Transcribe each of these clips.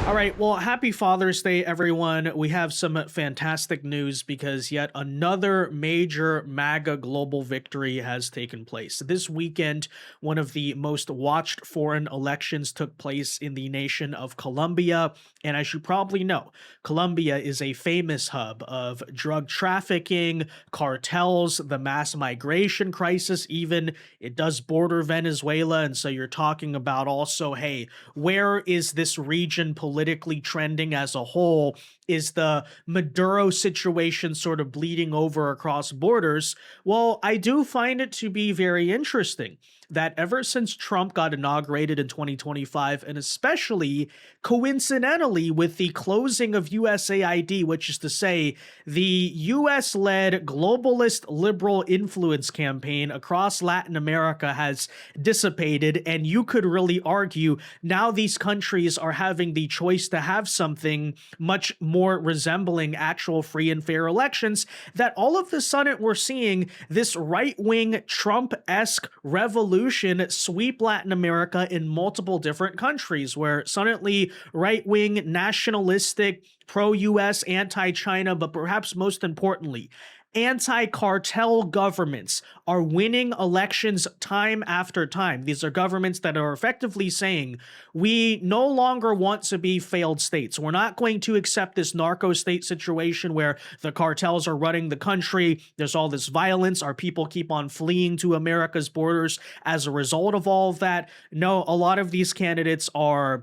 All right, well, happy Father's Day, everyone. We have some fantastic news because yet another major MAGA global victory has taken place. This weekend, one of the most watched foreign elections took place in the nation of Colombia. And as you probably know, Colombia is a famous hub of drug trafficking, cartels, the mass migration crisis, even. It does border Venezuela. And so you're talking about also, hey, where is this region politically trending as a whole? Is the Maduro situation sort of bleeding over across borders? Well, I do find it to be very interesting that ever since Trump got inaugurated in 2025, and especially coincidentally with the closing of USAID, which is to say the US led globalist liberal influence campaign across Latin America has dissipated. And you could really argue now these countries are having the choice to have something much more resembling actual free and fair elections, that all of a sudden we're seeing this right-wing Trump-esque revolution sweep Latin America in multiple different countries, where suddenly right-wing, nationalistic, pro-US, anti-China, but perhaps most importantly, anti-cartel governments are winning elections time after time. These are governments that are effectively saying, we no longer want to be failed states. We're not going to accept this narco state situation where the cartels are running the country. There's all this violence. Our people keep on fleeing to America's borders as a result of all of that. No, a lot of these candidates are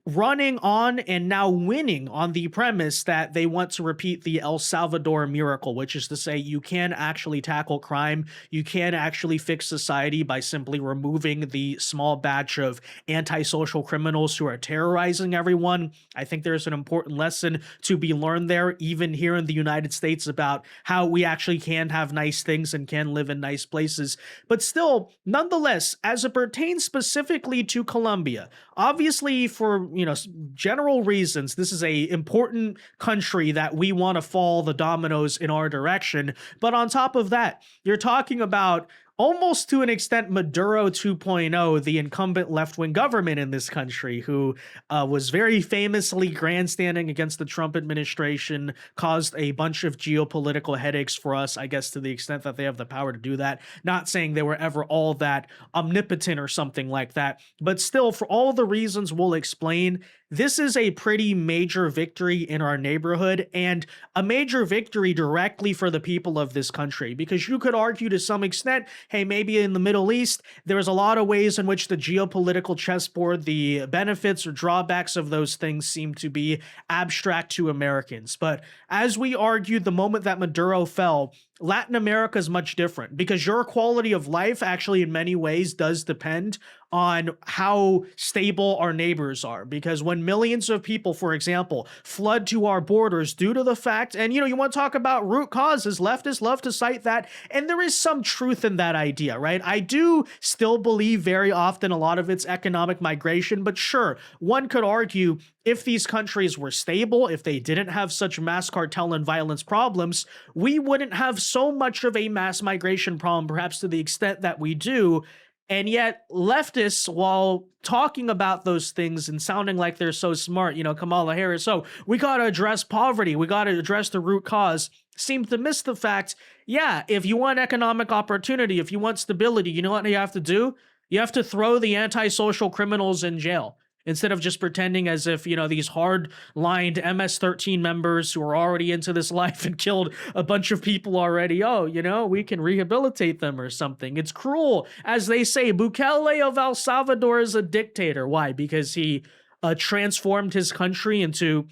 running on and now winning on the premise that they want to repeat the El Salvador miracle, which is to say you can actually tackle crime, you can actually fix society by simply removing the small batch of antisocial criminals who are terrorizing everyone. I think there's an important lesson to be learned there, even here in the United States, about how we actually can have nice things and can live in nice places. But still, nonetheless, as it pertains specifically to Colombia, obviously for general reasons, this is a important country that we want to fall the dominoes in our direction. But on top of that, you're talking about almost to an extent Maduro 2.0, the incumbent left-wing government in this country, who was very famously grandstanding against the Trump administration, caused a bunch of geopolitical headaches for us, I guess to the extent that they have the power to do that. Not saying they were ever all that omnipotent or something like that, but still, for all the reasons we'll explain, this is a pretty major victory in our neighborhood, and a major victory directly for the people of this country, because you could argue to some extent, hey, maybe in the Middle East, there's a lot of ways in which the geopolitical chessboard, the benefits or drawbacks of those things seem to be abstract to Americans. But as we argued the moment that Maduro fell, Latin America is much different, because your quality of life actually in many ways does depend on how stable our neighbors are. Because when millions of people, for example, flood to our borders due to the fact, and you want to talk about root causes, leftists love to cite that, and there is some truth in that idea, right? I do still believe very often a lot of it's economic migration, but sure, one could argue if these countries were stable, if they didn't have such mass cartel and violence problems, we wouldn't have so much of a mass migration problem, perhaps to the extent that we do. And yet leftists, while talking about those things and sounding like they're so smart, Kamala Harris, so we got to address poverty, we got to address the root cause, seem to miss the fact, yeah, if you want economic opportunity, if you want stability, you know what you have to do? You have to throw the antisocial criminals in jail. Instead of just pretending as if, these hard-lined MS-13 members who are already into this life and killed a bunch of people already, we can rehabilitate them or something. It's cruel. As they say, Bukele of El Salvador is a dictator. Why? Because he transformed his country into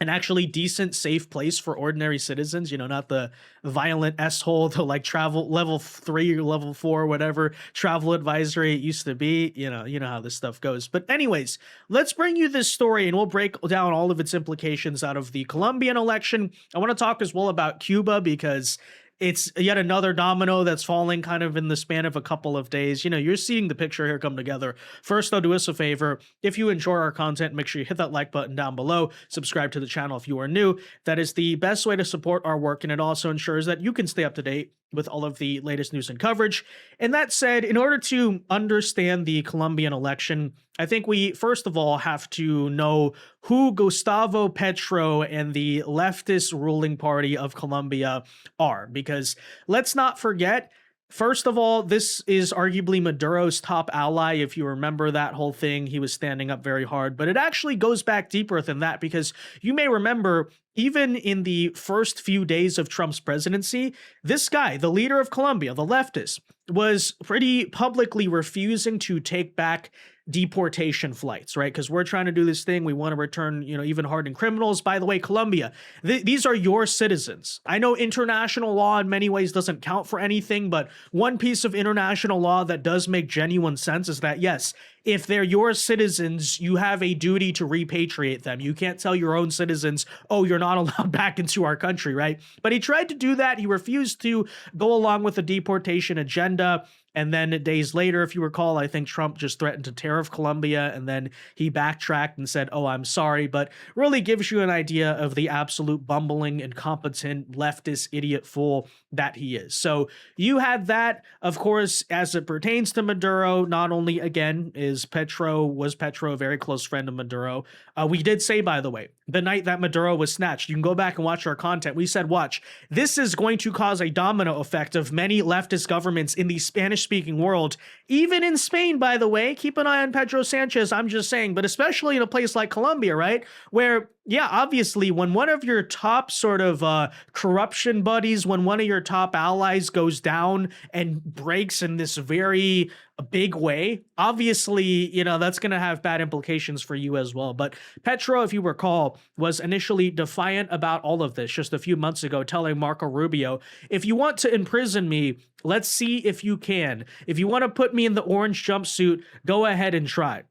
an actually decent, safe place for ordinary citizens, not the violent S-hole, the travel level 3 or level 4, whatever travel advisory it used to be. You know how this stuff goes. But anyways, let's bring you this story and we'll break down all of its implications out of the Colombian election. I want to talk as well about Cuba, because it's yet another domino that's falling kind of in the span of a couple of days. You're seeing the picture here come together. First, though, do us a favor. If you enjoy our content, make sure you hit that like button down below. Subscribe to the channel if you are new. That is the best way to support our work, and it also ensures that you can stay up to date with all of the latest news and coverage. And that said, in order to understand the Colombian election, I think we first of all have to know who Gustavo Petro and the leftist ruling party of Colombia are, because let's not forget, first of all, this is arguably Maduro's top ally. If you remember that whole thing, he was standing up very hard. But it actually goes back deeper than that, because you may remember, even in the first few days of Trump's presidency, this guy, the leader of Colombia, the leftist, was pretty publicly refusing to take back deportation flights, right? Because we're trying to do this thing. We want to return, even hardened criminals. By the way, Colombia, these are your citizens. I know international law in many ways doesn't count for anything, but one piece of international law that does make genuine sense is that, yes, if they're your citizens, you have a duty to repatriate them. You can't tell your own citizens, oh, you're not allowed back into our country, right? But he tried to do that. He refused to go along with the deportation agenda. And then days later, if you recall, I think Trump just threatened to tariff Colombia, and then he backtracked and said, oh, I'm sorry, but really gives you an idea of the absolute bumbling, incompetent, leftist idiot fool that he is. So you had that, of course, as it pertains to Maduro. Not only, again, was Petro a very close friend of Maduro. We did say, by the way, the night that Maduro was snatched, you can go back and watch our content. We said, watch, this is going to cause a domino effect of many leftist governments in the Spanish-speaking world, even in Spain, by the way. Keep an eye on Pedro Sanchez, I'm just saying, but especially in a place like Colombia, right? Where, yeah, obviously, when one of your top sort of corruption buddies, when one of your top allies goes down and breaks in this very big way, obviously, that's going to have bad implications for you as well. But Petro, if you recall, was initially defiant about all of this just a few months ago, telling Marco Rubio, if you want to imprison me, let's see if you can. If you want to put me in the orange jumpsuit, go ahead and try.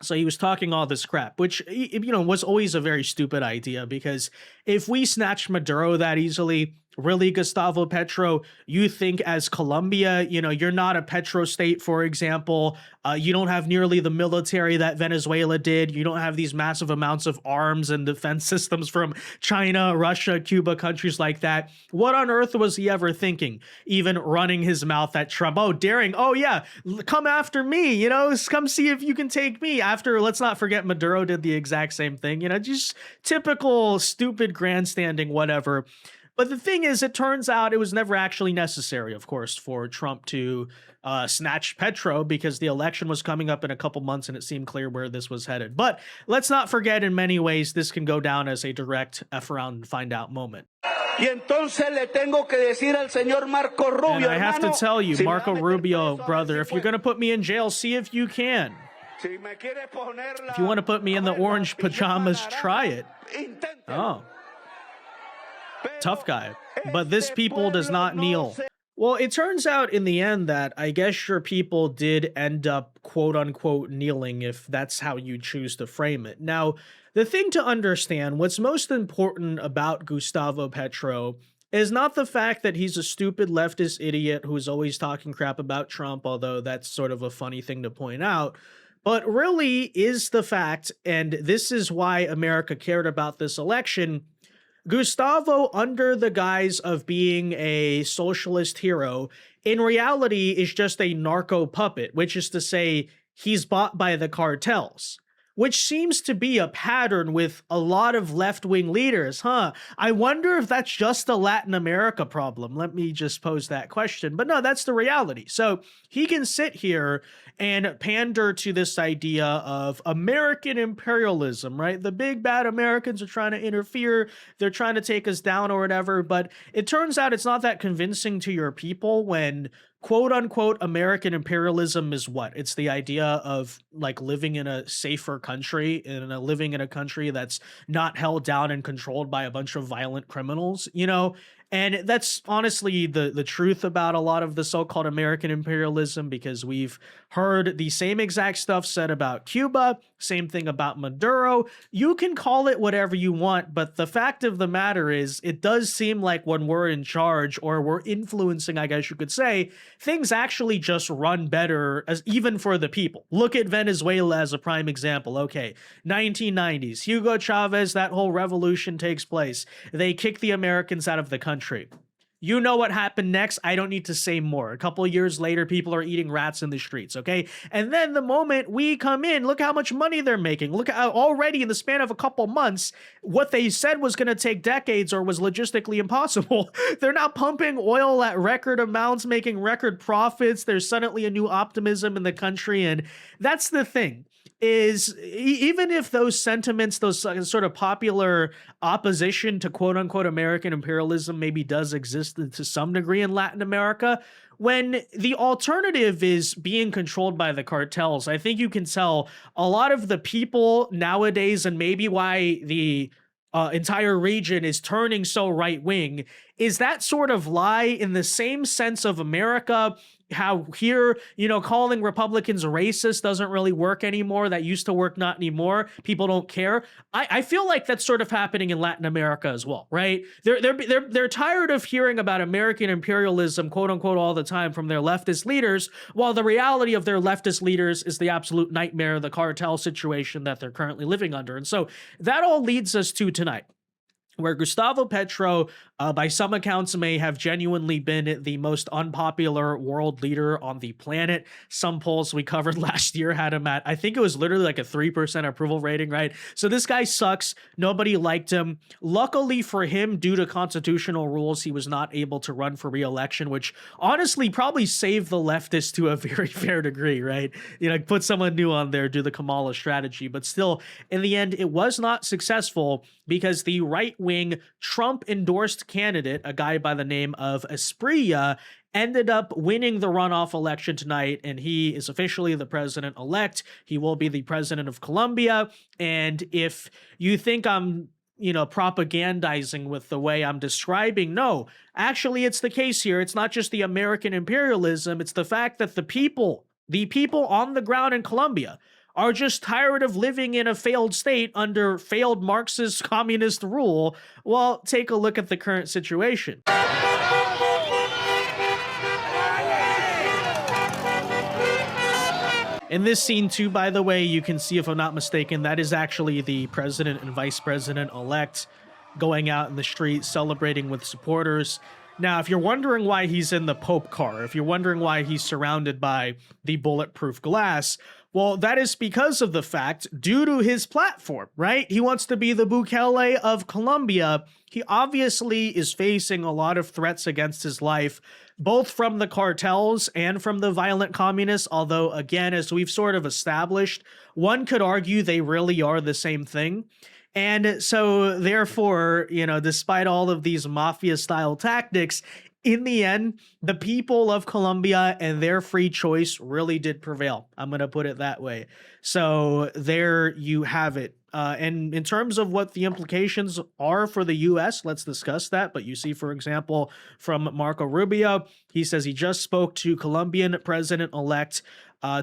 So he was talking all this crap, which, was always a very stupid idea, because if we snatched Maduro that easily, really, Gustavo Petro, you think as Colombia, you're not a Petro state, for example. You don't have nearly the military that Venezuela did. You don't have these massive amounts of arms and defense systems from China, Russia, Cuba, countries like that. What on earth was he ever thinking? Even running his mouth at Trump. Oh, daring. Oh, yeah, come after me. Come see if you can take me. After, let's not forget, Maduro did the exact same thing. Just typical stupid grandstanding, whatever. But the thing is, it turns out it was never actually necessary, of course, for Trump to snatch Petro, because the election was coming up in a couple months and it seemed clear where this was headed. But let's not forget, in many ways, this can go down as a direct F around and find out moment. And I have to tell you, Marco Rubio, brother, if you're going to put me in jail, see if you can. If you want to put me in the orange pajamas, try it. Oh. Tough guy. But this people does not kneel. Well, it turns out in the end that I guess your people did end up quote unquote kneeling, if that's how you choose to frame it. Now, the thing to understand, what's most important about Gustavo Petro is not the fact that he's a stupid leftist idiot who's always talking crap about Trump, although that's sort of a funny thing to point out, but really is the fact, and this is why America cared about this election, Gustavo, under the guise of being a socialist hero, in reality is just a narco puppet, which is to say he's bought by the cartels, which seems to be a pattern with a lot of left-wing leaders, huh? I wonder if that's just a Latin America problem. Let me just pose that question. But no, that's the reality. So he can sit here and pander to this idea of American imperialism, right? The big bad Americans are trying to interfere. They're trying to take us down or whatever. But it turns out it's not that convincing to your people when quote unquote American imperialism is what? It's the idea of like living in a safer country and living in a country that's not held down and controlled by a bunch of violent criminals, And that's honestly the truth about a lot of the so-called American imperialism, because we've heard the same exact stuff said about Cuba, same thing about Maduro. You can call it whatever you want, but the fact of the matter is it does seem like when we're in charge, or we're influencing, I guess you could say, things actually just run better, as even for the people. Look at Venezuela as a prime example. Okay, 1990s, Hugo Chavez, that whole revolution takes place. They kick the Americans out of the country. You know what happened next. I don't need to say more. A couple of years later, people are eating rats in the streets, okay? And then the moment we come in, look how much money they're making. Look how already in the span of a couple months, what they said was going to take decades or was logistically impossible. They're now pumping oil at record amounts, making record profits. There's suddenly a new optimism in the country. And that's the thing is even if those sentiments, those sort of popular opposition to quote unquote American imperialism maybe does exist to some degree in Latin America, when the alternative is being controlled by the cartels, I think you can tell a lot of the people nowadays, and maybe why the entire region is turning so right wing, is that sort of lie in the same sense of America. How here, calling Republicans racist doesn't really work anymore. That used to work, not anymore. People don't care. I feel like that's sort of happening in Latin America as well, right? They're tired of hearing about American imperialism, quote unquote, all the time from their leftist leaders, while the reality of their leftist leaders is the absolute nightmare, the cartel situation that they're currently living under. And so that all leads us to tonight, where Gustavo Petro, by some accounts, may have genuinely been the most unpopular world leader on the planet. Some polls we covered last year had him at, I think it was literally like a 3% approval rating, right? So this guy sucks. Nobody liked him. Luckily for him, due to constitutional rules, he was not able to run for re-election, which honestly probably saved the leftists to a very fair degree, right? Put someone new on there, do the Kamala strategy. But still, in the end, it was not successful because the right-wing Trump-endorsed candidate, a guy by the name of Espriella, ended up winning the runoff election tonight, and he is officially the president-elect. He will be the president of Colombia, and if you think I'm propagandizing with the way I'm describing, no, actually it's the case here. It's not just the American imperialism, it's the fact that the people on the ground in Colombia are just tired of living in a failed state under failed Marxist communist rule. Well, take a look at the current situation. In this scene too, by the way, you can see, if I'm not mistaken, that is actually the president and vice president-elect going out in the street celebrating with supporters. Now, if you're wondering why he's in the Pope car, if you're wondering why he's surrounded by the bulletproof glass, well, that is because of the fact, due to his platform, right? He wants to be the Bukele of Colombia. He obviously is facing a lot of threats against his life, both from the cartels and from the violent communists, although, again, as we've sort of established, one could argue they really are the same thing. And so, therefore, despite all of these mafia-style tactics, in the end, the people of Colombia and their free choice really did prevail. I'm going to put it that way. So there you have it. And in terms of what the implications are for the U.S., let's discuss that. But you see, for example, from Marco Rubio, he says he just spoke to Colombian president-elect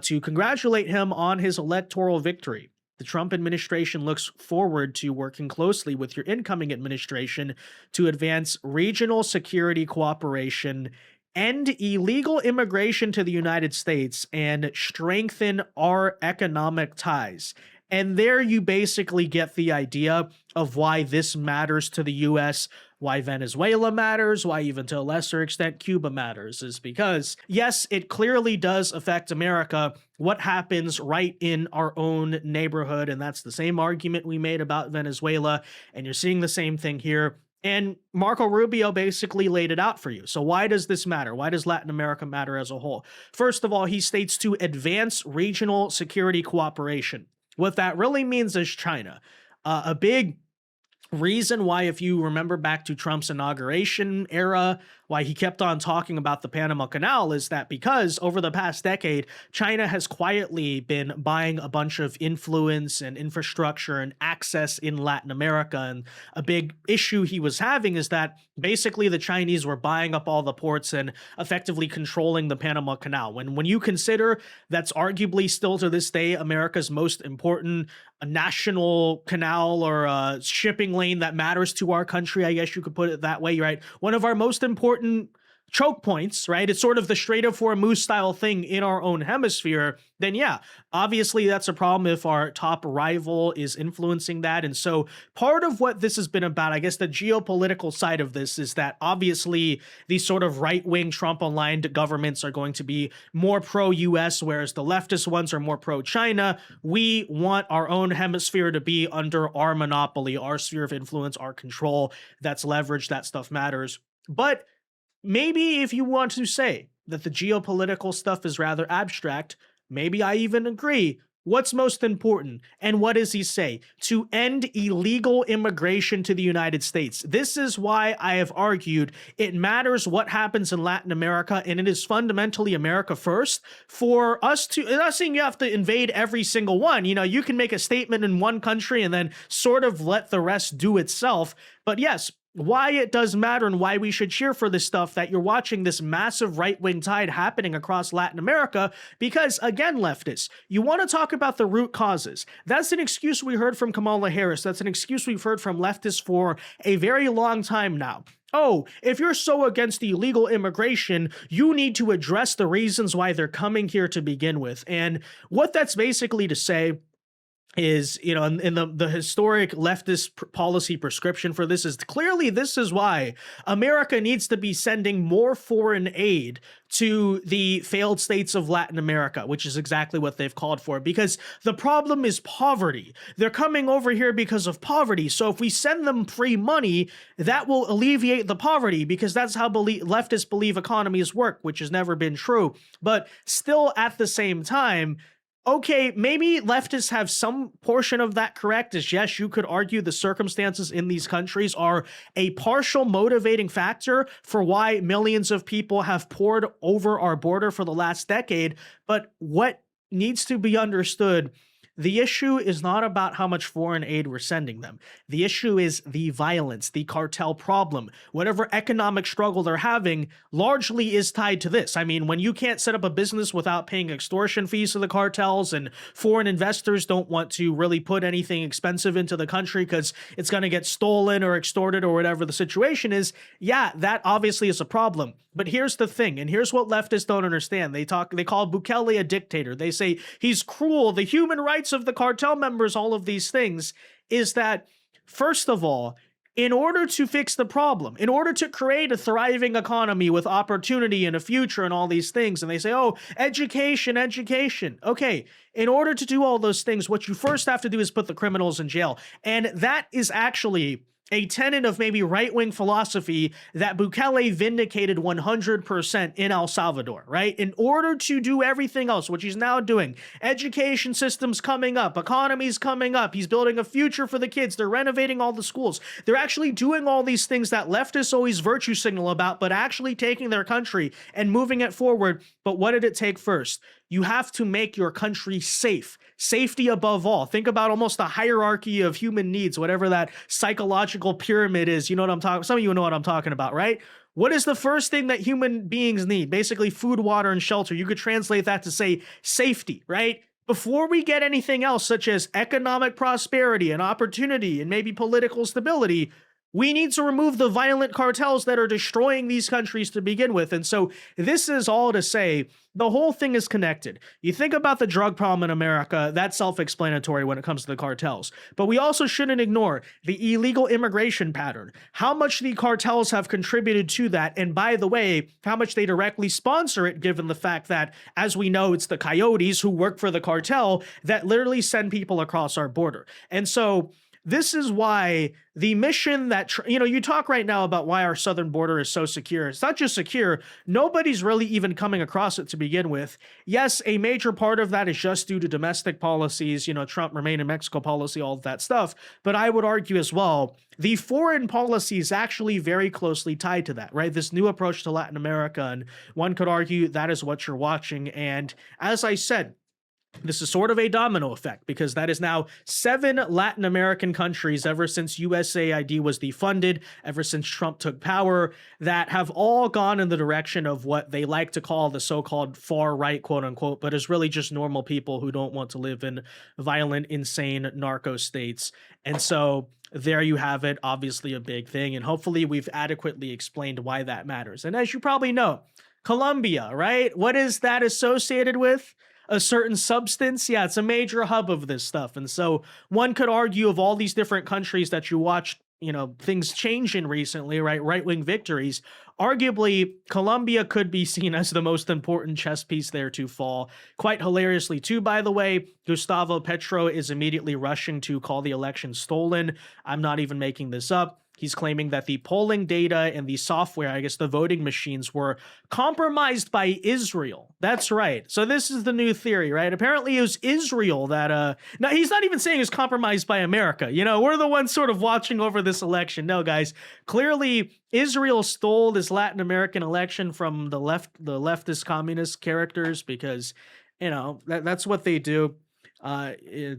to congratulate him on his electoral victory. The Trump administration looks forward to working closely with your incoming administration to advance regional security cooperation, end illegal immigration to the United States, and strengthen our economic ties. And there you basically get the idea of why this matters to the U.S., why Venezuela matters, why even to a lesser extent Cuba matters, is because, yes, it clearly does affect America, what happens right in our own neighborhood, and that's the same argument we made about Venezuela, and you're seeing the same thing here. And Marco Rubio basically laid it out for you. So why does this matter? Why does Latin America matter as a whole? First of all, he states to advance regional security cooperation. What that really means is China. A big reason why, if you remember back to Trump's inauguration era, why he kept on talking about the Panama Canal is that because over the past decade, China has quietly been buying a bunch of influence and infrastructure and access in Latin America. And a big issue he was having is that basically the Chinese were buying up all the ports and effectively controlling the Panama Canal. When you consider that's arguably still to this day America's most important national canal or shipping lane that matters to our country, I guess you could put it that way, right? One of our most important choke points, right? It's sort of the Strait of Hormuz style thing in our own hemisphere, then yeah, obviously that's a problem if our top rival is influencing that. And so part of what this has been about, I guess the geopolitical side of this is that obviously these sort of right-wing Trump-aligned governments are going to be more pro-US, whereas the leftist ones are more pro-China. We want our own hemisphere to be under our monopoly, our sphere of influence, our control. That's leverage, that stuff matters. But maybe if you want to say that the geopolitical stuff is rather abstract, maybe I even agree. What's most important? And what does he say? To end illegal immigration to the United States. This is why I have argued it matters what happens in Latin America, and it is fundamentally America first. For us to, I'm not saying you have to invade every single one. You know, you can make a statement in one country and then sort of let the rest do itself. But yes, why it does matter and why we should cheer for this stuff, that you're watching this massive right-wing tide happening across Latin America, because again, leftists, you want to talk about the root causes. That's an excuse we heard from Kamala Harris. That's an excuse we've heard from leftists for a very long time now. Oh, if you're so against the illegal immigration, you need to address the reasons why they're coming here to begin with. And what that's basically to say is, you know, in the historic leftist policy prescription for this is clearly this is why America needs to be sending more foreign aid to the failed states of Latin America, which is exactly what they've called for, because the problem is poverty. They're coming over here because of poverty. So if we send them free money, that will alleviate the poverty, because that's how leftists believe economies work, which has never been true. But still, at the same time, okay, maybe leftists have some portion of that correct, as yes, you could argue the circumstances in these countries are a partial motivating factor for why millions of people have poured over our border for the last decade. But what needs to be understood, the issue is not about how much foreign aid we're sending them. The issue is the violence, the cartel problem. Whatever economic struggle they're having largely is tied to this. I mean, when you can't set up a business without paying extortion fees to the cartels, and foreign investors don't want to really put anything expensive into the country because it's going to get stolen or extorted or whatever the situation is, yeah, that obviously is a problem. But here's the thing, and here's what leftists don't understand. They call Bukele a dictator. They say he's cruel, the human rights of the cartel members, all of these things, is that, first of all, in order to fix the problem, in order to create a thriving economy with opportunity and a future and all these things, and they say, oh, education, education. Okay, in order to do all those things, what you first have to do is put the criminals in jail. And that is actually a tenet of maybe right-wing philosophy that Bukele vindicated 100% in El Salvador, right? In order to do everything else, which he's now doing, education systems coming up, economies coming up, he's building a future for the kids, they're renovating all the schools, they're actually doing all these things that leftists always virtue signal about, but actually taking their country and moving it forward. But what did it take first? You have to make your country safe. Safety above all. Think about almost a hierarchy of human needs, whatever that psychological pyramid is. You know what I'm talking, some of you know what I'm talking about, right? What is the first thing that human beings need? Basically food, water, and shelter. You could translate that to say safety, right? Before we get anything else, such as economic prosperity and opportunity and maybe political stability, we need to remove the violent cartels that are destroying these countries to begin with. And so this is all to say the whole thing is connected. You think about the drug problem in America, that's self-explanatory when it comes to the cartels. But we also shouldn't ignore the illegal immigration pattern, how much the cartels have contributed to that. And by the way, how much they directly sponsor it, given the fact that, as we know, it's the coyotes who work for the cartel that literally send people across our border. And so this is why the mission that, you talk right now about why our southern border is so secure. It's not just secure. Nobody's really even coming across it to begin with. Yes, a major part of that is just due to domestic policies, Trump remain in Mexico policy, all of that stuff. But I would argue as well, the foreign policy is actually very closely tied to that, right? This new approach to Latin America. And one could argue that is what you're watching. And as I said, This is sort of a domino effect because that is now 7 Latin American countries ever since USAID was defunded, ever since Trump took power, that have all gone in the direction of what they like to call the so-called far right, quote unquote, but is really just normal people who don't want to live in violent, insane narco states. And so there you have it, obviously a big thing. And hopefully we've adequately explained why that matters. And as you probably know, Colombia, right? What is that associated with? A certain substance. Yeah, it's a major hub of this stuff. And so one could argue of all these different countries that you watched, things change in recently, right? Right-wing victories. Arguably, Colombia could be seen as the most important chess piece there to fall. Quite hilariously, too, by the way, Gustavo Petro is immediately rushing to call the election stolen. I'm not even making this up. He's claiming that the polling data and the software, I guess the voting machines, were compromised by Israel. That's right. So this is the new theory, right? Apparently it was Israel that, no, he's not even saying it was compromised by America. We're the ones sort of watching over this election. No, guys, clearly Israel stole this Latin American election from the leftist communist characters because, that's what they do.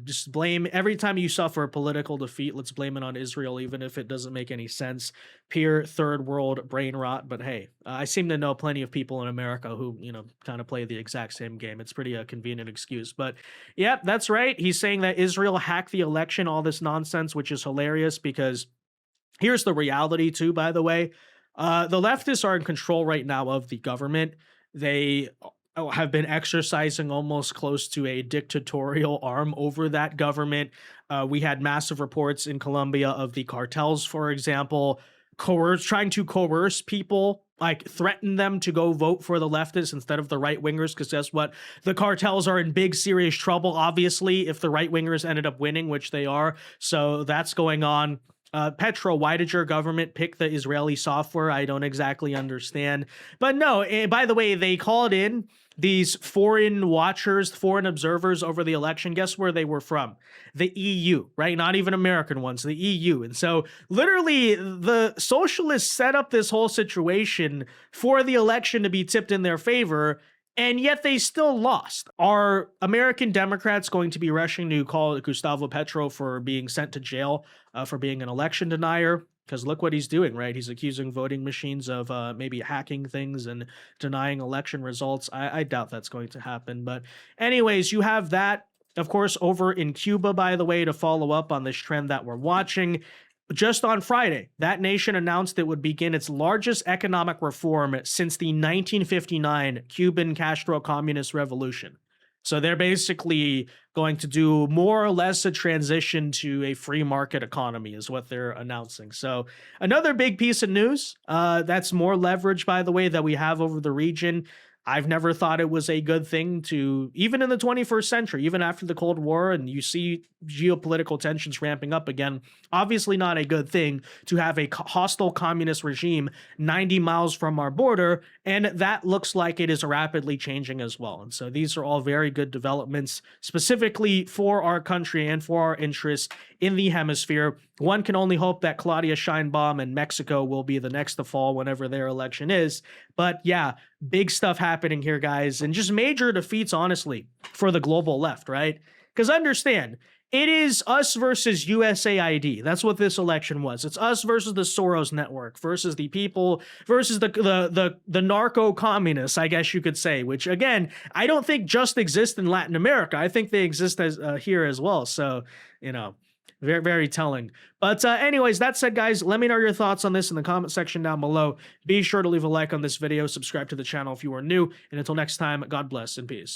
Just blame every time you suffer a political defeat. Let's blame it on Israel, even if it doesn't make any sense. Pure third world brain rot. But hey, I seem to know plenty of people in America who, kind of play the exact same game. It's pretty a convenient excuse. But yeah, that's right. He's saying that Israel hacked the election, all this nonsense, which is hilarious because here's the reality too, by the way. The leftists are in control right now of the government. They have been exercising almost close to a dictatorial arm over that government. We had massive reports in Colombia of the cartels, for example, trying to coerce people, like threaten them to go vote for the leftists instead of the right wingers. Because guess what? The cartels are in big, serious trouble, obviously, if the right wingers ended up winning, which they are. So that's going on. Petro, why did your government pick the Israeli software? I don't exactly understand. But no, by the way, they called in these foreign watchers, foreign observers over the election. Guess where they were from? The EU, right? Not even American ones, the EU. And so literally the socialists set up this whole situation for the election to be tipped in their favor. And yet they still lost. Are American Democrats going to be rushing to call Gustavo Petro for being sent to jail for being an election denier? Because look what he's doing, right? He's accusing voting machines of maybe hacking things and denying election results. I doubt that's going to happen. But anyways, you have that, of course, over in Cuba, by the way, to follow up on this trend that we're watching. Just on Friday, that nation announced it would begin its largest economic reform since the 1959 Cuban Castro Communist Revolution. So they're basically going to do more or less a transition to a free market economy is what they're announcing. So another big piece of news, that's more leverage, by the way, that we have over the region. I've never thought it was a good thing to, even in the 21st century, even after the Cold War, and you see geopolitical tensions ramping up again, obviously not a good thing to have a hostile communist regime 90 miles from our border, and that looks like it is rapidly changing as well. And so these are all very good developments, specifically for our country and for our interests in the hemisphere. One can only hope that Claudia Sheinbaum and Mexico will be the next to fall whenever their election is. But yeah, big stuff happening here, guys, and just major defeats, honestly, for the global left, right? Because understand, it is us versus USAID. That's what this election was. It's us versus the Soros network, versus the people, versus the narco communists, I guess you could say, which again, I don't think just exist in Latin America. I think they exist as here as well. So, very, very telling. But anyways, that said, guys, let me know your thoughts on this in the comment section down below. Be sure to leave a like on this video, subscribe to the channel if you are new, and until next time, God bless and peace.